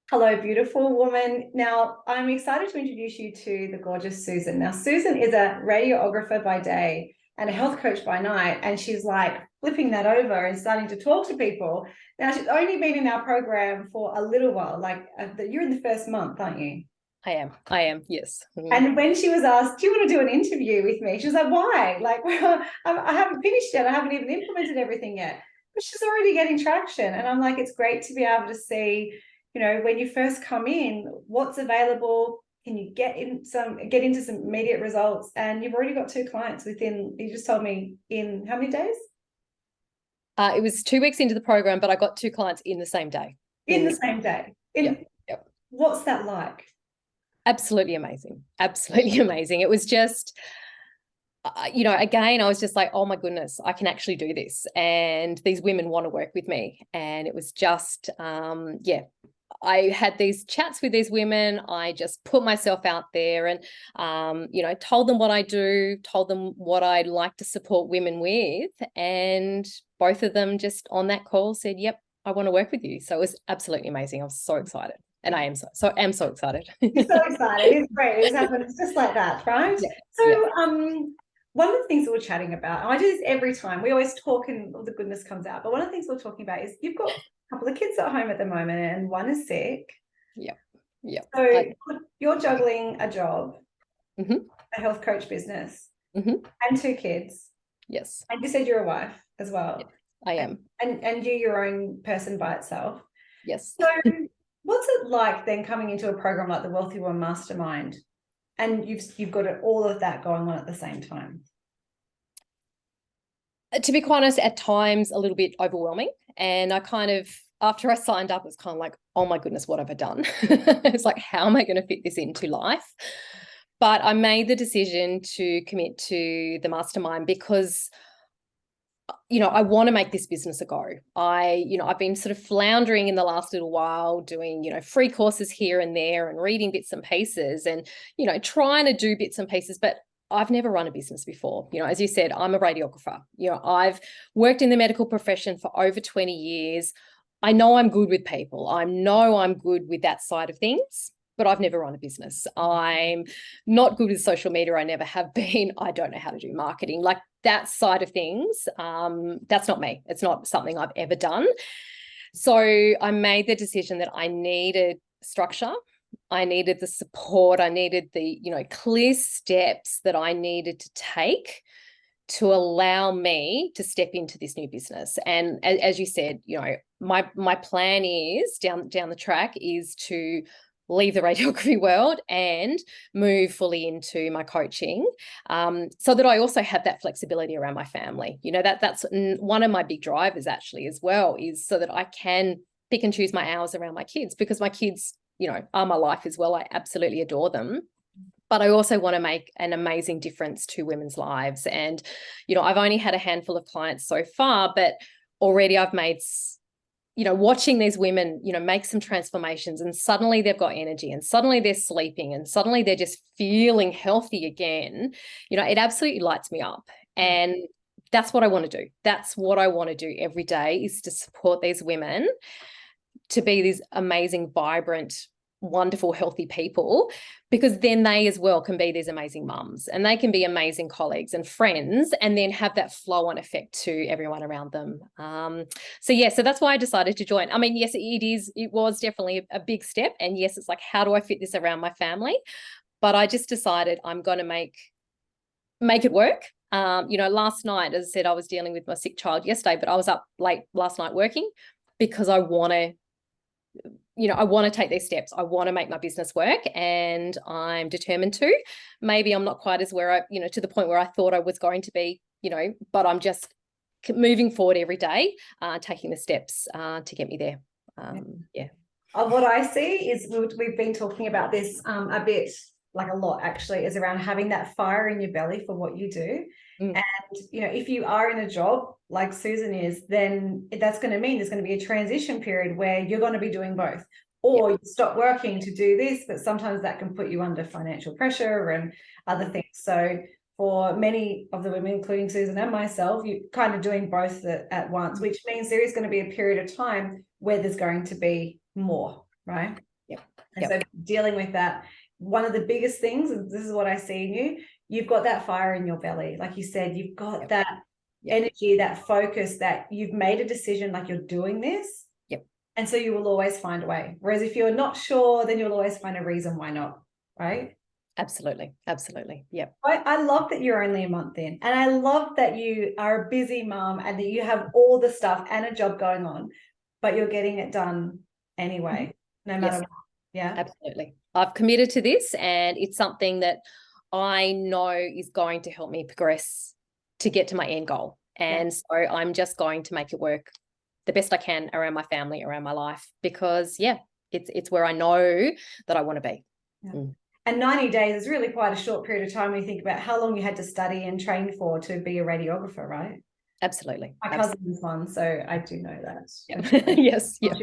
Hello, beautiful woman. Now, I'm excited to introduce you to the gorgeous Susan. Now, Susan is a radiographer by day and a health coach by night, and she's like flipping that over and starting to talk to people. Now, she's only been in our program for a little while, like you're in the first month, aren't you? I am, yes. And when she was asked, do you want to do an interview with me? She was like, why? Like, well, I haven't finished yet. I haven't even implemented everything yet. But she's already getting traction. And I'm like, it's great to be able to see, when you first come in, what's available. Can you get into some immediate results? And you've already got 2 clients within, you just told me, in how many days? It was 2 weeks into the program, but I got 2 clients in the same day. In the same day. Yep. What's that like? Absolutely amazing. Absolutely amazing. It was just, again, I was just like, oh my goodness, I can actually do this. And these women want to work with me. And it was just, I had these chats with these women. I just put myself out there and, told them what I do, told them what I'd like to support women with. And both of them just on that call said, yep, I want to work with you. So it was absolutely amazing. I was so excited. And I am so excited. You're so excited. It's great. It happens just like that, right? Yeah. So, Yeah. one of the things that we're chatting about, and I do this every time, we always talk and all the goodness comes out, but one of the things we're talking about is you've got a couple of kids at home at the moment and one is sick. Yeah. Yeah. So you're juggling a job, a health coach business, and 2 kids. Yes. And you said you're a wife as well. Yes, I am. And you're your own person by itself. Yes. So what's it like then coming into a program like the Wealthy Woman Mastermind? And you've got all of that going on at the same time. To be quite honest, at times a little bit overwhelming. And I kind of, after I signed up, it was kind of like, oh my goodness, what have I done? It's like, how am I going to fit this into life? But I made the decision to commit to the mastermind because I want to make this business a go. I've been sort of floundering in the last little while doing, free courses here and there and reading bits and pieces and, trying to do bits and pieces, but I've never run a business before. As you said, I'm a radiographer. I've worked in the medical profession for over 20 years. I know I'm good with people. I know I'm good with that side of things, but I've never run a business. I'm not good with social media. I never have been. I don't know how to do marketing. Like that side of things, that's not me. It's not something I've ever done. So I made the decision that I needed structure. I needed the support. I needed the, clear steps that I needed to take to allow me to step into this new business. And as you said, my plan is down the track is to leave the radiography world and move fully into my coaching, so that I also have that flexibility around my family. That's one of my big drivers actually as well, is so that I can pick and choose my hours around my kids, because my kids, are my life as well. I absolutely adore them. But I also want to make an amazing difference to women's lives. And, I've only had a handful of clients so far, but already I've made, watching these women, make some transformations, and suddenly they've got energy and suddenly they're sleeping and suddenly they're just feeling healthy again. It absolutely lights me up. And that's what I want to do. That's what I want to do every day, is to support these women to be these amazing, vibrant, wonderful, healthy people, because then they as well can be these amazing mums and they can be amazing colleagues and friends, and then have that flow on effect to everyone around them. So that's why I decided to join. I mean, yes, it was definitely a big step. And yes, it's like, how do I fit this around my family? But I just decided I'm going to make it work. Last night, as I said, I was dealing with my sick child yesterday, but I was up late last night working because I want to take these steps. I want to make my business work, and I'm determined to. Maybe I'm not quite as to the point where I thought I was going to be, but I'm just moving forward every day, taking the steps to get me there. What I see is we've been talking about this a bit, like a lot actually, is around having that fire in your belly for what you do. And, if you are in a job like Susan is, then that's going to mean there's going to be a transition period where you're going to be doing both, or you stop working to do this, but sometimes that can put you under financial pressure and other things. So for many of the women, including Susan and myself, you kind of doing both at once, which means there is going to be a period of time where there's going to be more, right? Yep. And so dealing with that, one of the biggest things, and this is what I see in you, you've got that fire in your belly. Like you said, you've got that energy, that focus, that you've made a decision, like you're doing this. Yep. And so you will always find a way. Whereas if you're not sure, then you'll always find a reason why not, right? Absolutely. Absolutely. Yep. I love that you're only a month in. And I love that you are a busy mom and that you have all the stuff and a job going on, but you're getting it done anyway, no matter what. Yeah. Absolutely. I've committed to this, and it's something that I know is going to help me progress to get to my end goal. And so I'm just going to make it work the best I can around my family, around my life, because it's where I know that I want to be. Yeah. And 90 days is really quite a short period of time when you think about how long you had to study and train for to be a radiographer, right? Absolutely. My cousin's one, so I do know that. Yep. Yes. Yep.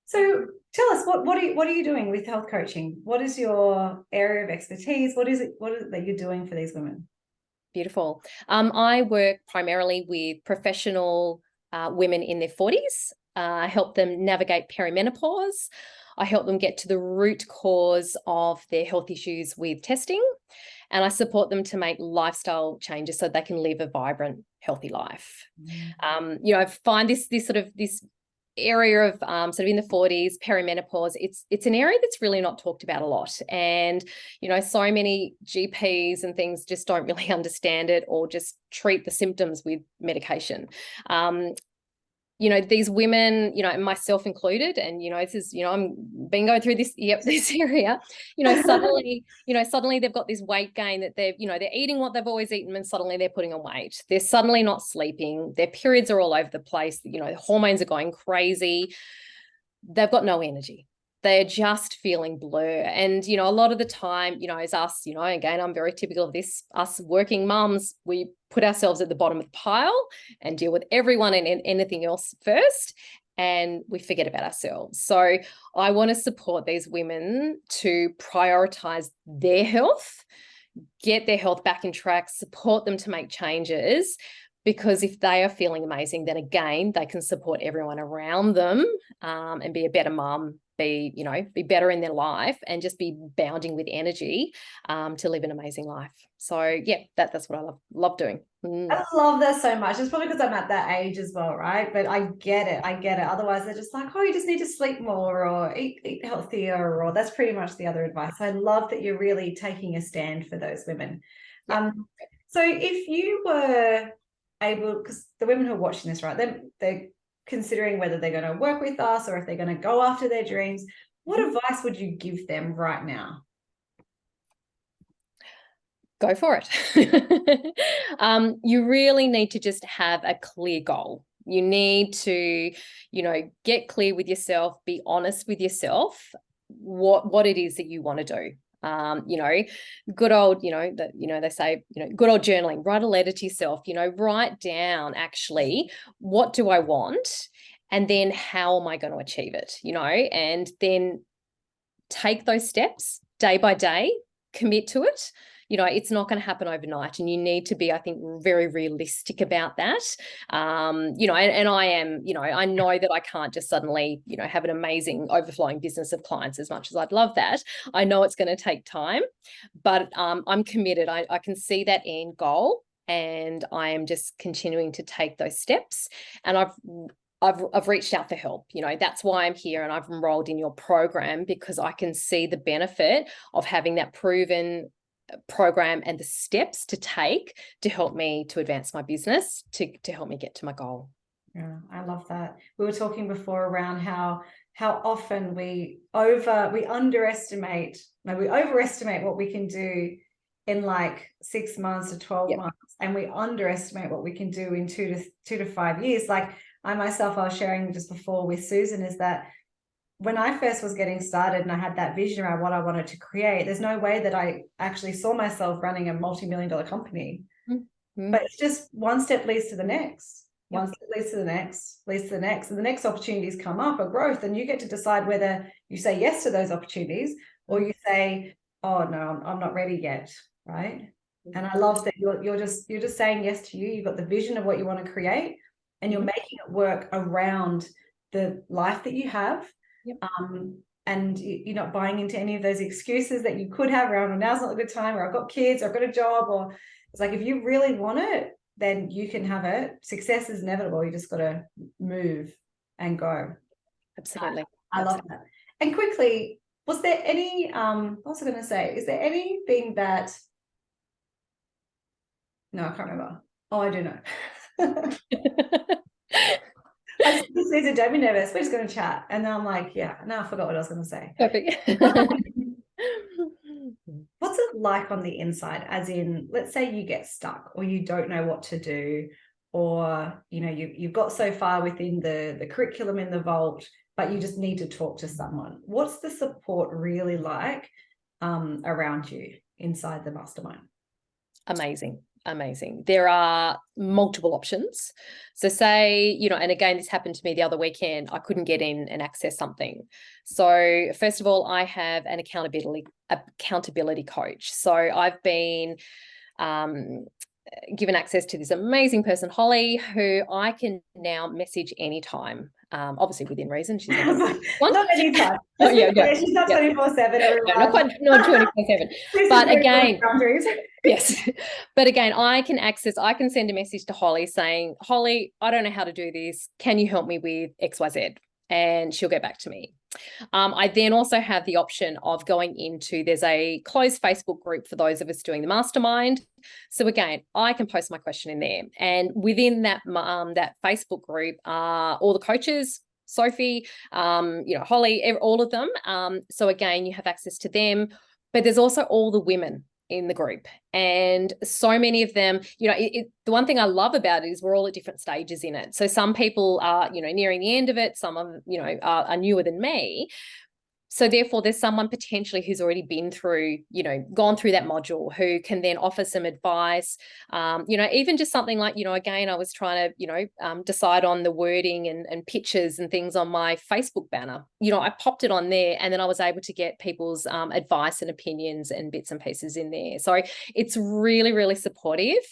So tell us, what are you doing with health coaching? What is your area of expertise? What is it that you're doing for these women? Beautiful. I work primarily with professional women in their 40s. I help them navigate perimenopause. I help them get to the root cause of their health issues with testing, and I support them to make lifestyle changes so they can live a vibrant, healthy life. I find this area of sort of in the 40s, perimenopause, it's an area that's really not talked about a lot. And, so many GPs and things just don't really understand it, or just treat the symptoms with medication. These women, and myself included, and, this is, I'm been going through this, this area, suddenly they've got this weight gain that they're eating what they've always eaten, and suddenly they're putting on weight. They're suddenly not sleeping. Their periods are all over the place. The hormones are going crazy. They've got no energy. They're just feeling blur. And, a lot of the time, as us, again, I'm very typical of this, us working mums, we put ourselves at the bottom of the pile and deal with everyone and anything else first, and we forget about ourselves. So I want to support these women to prioritize their health, get their health back in track, support them to make changes, because if they are feeling amazing, then again, they can support everyone around them, and be a better mum, be better in their life, and just be bounding with energy to live an amazing life. So that's what I love doing. I love that so much. It's probably because I'm at that age as well, right? But I get it. Otherwise, they're just like, oh, you just need to sleep more or eat healthier, or that's pretty much the other advice. I love that you're really taking a stand for those women. So if you were able, because the women who are watching this, right, they're considering whether they're going to work with us or if they're going to go after their dreams, what advice would you give them right now? Go for it. You really need to just have a clear goal. You need to, get clear with yourself, be honest with yourself, what it is that you want to do. Good old, they say, good old journaling, write a letter to yourself, write down actually, what do I want? And then how am I going to achieve it? And then take those steps day by day, commit to it. It's not going to happen overnight, and you need to be, I think, very realistic about that. And I am, I know that I can't just suddenly, have an amazing overflowing business of clients as much as I'd love that. I know it's going to take time, but I'm committed. I can see that end goal, and I am just continuing to take those steps. And I've reached out for help. That's why I'm here, and I've enrolled in your program, because I can see the benefit of having that proven program and the steps to take to help me to advance my business, to help me get to my goal. Yeah, I love that. We were talking before around how often we overestimate what we can do in like 6 months to 12 months, and we underestimate what we can do in 2 to 5 years. Like I myself, I was sharing just before with Susan, is that when I first was getting started and I had that vision around what I wanted to create, there's no way that I actually saw myself running a multi-million-dollar company. But it's just one step leads to the next. One step leads to the next, leads to the next. And the next opportunities come up, or growth, and you get to decide whether you say yes to those opportunities or you say, oh, no, I'm not ready yet, right? And I love that you're just saying yes to you. You've got the vision of what you want to create, and you're making it work around the life that you have. Yep. And you're not buying into any of those excuses that you could have around, well, now's not a good time, or I've got kids, or I've got a job, or it's like, if you really want it, then you can have it. Success is inevitable. You just got to move and go. Absolutely. I love that. And quickly, was there any, what was I going to say? Is there anything that, no, I can't remember. Oh, I do know. I just said to Debbie nervous, we're just going to chat. And then I'm like, yeah, no, I forgot what I was going to say. Perfect. What's it like on the inside? As in, let's say you get stuck, or you don't know what to do, or you've got so far within the curriculum in the vault, but you just need to talk to someone. What's the support really like around you inside the mastermind? Amazing. There are multiple options. So say, and again, this happened to me the other weekend. I couldn't get in and access something. So first of all, I have an accountability coach. So I've been given access to this amazing person, Holly, who I can now message anytime. Obviously within reason. She's not anytime. She's not 24/7. Not 24/7. But again, yes. But again, I can send a message to Holly saying, Holly, I don't know how to do this. Can you help me with XYZ? And she'll get back to me. I then also have the option of going into, there's a closed Facebook group for those of us doing the mastermind. So again, I can post my question in there. And within that, that Facebook group are all the coaches, Sophie, Holly, all of them. So again, you have access to them, but there's also all the women in the group, and so many of them, the one thing I love about it is we're all at different stages in it. So some people are, nearing the end of it. Some of, are newer than me. So therefore there's someone potentially who's already been through, gone through that module, who can then offer some advice. Even just something like, again, I was trying to, decide on the wording and pictures and things on my Facebook banner. I popped it on there, and then I was able to get people's advice and opinions and bits and pieces in there. So it's really, really supportive.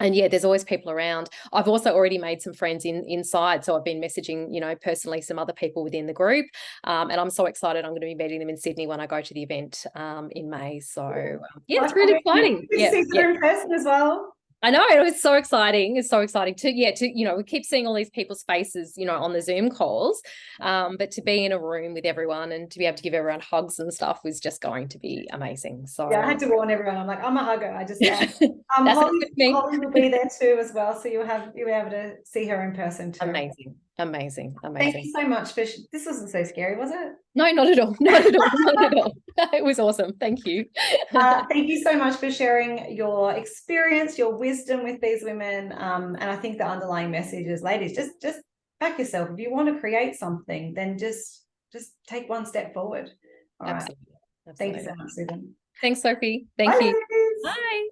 And yeah, there's always people around. I've also already made some friends inside. So I've been messaging, personally some other people within the group. And I'm so excited. I'm going to be meeting them in Sydney when I go to the event in May. So yeah, it's really exciting. Yeah, in person as well. I know, it was so exciting. It's so exciting to we keep seeing all these people's faces, on the Zoom calls, but to be in a room with everyone and to be able to give everyone hugs and stuff was just going to be amazing. So yeah, I had to warn everyone. I'm like, I'm a hugger. I just Holly will be there too as well, so you'll be able to see her in person too. Amazing. Thank you so much for this. Wasn't so scary, was it? No, not at all. Not at all. It was awesome. Thank you. Thank you so much for sharing your experience, your wisdom with these women. And I think the underlying message is, ladies, just back yourself. If you want to create something, then just take one step forward. All right. Absolutely. Thank you so much, Susan. Thanks, Sophie. Thank you. Bye.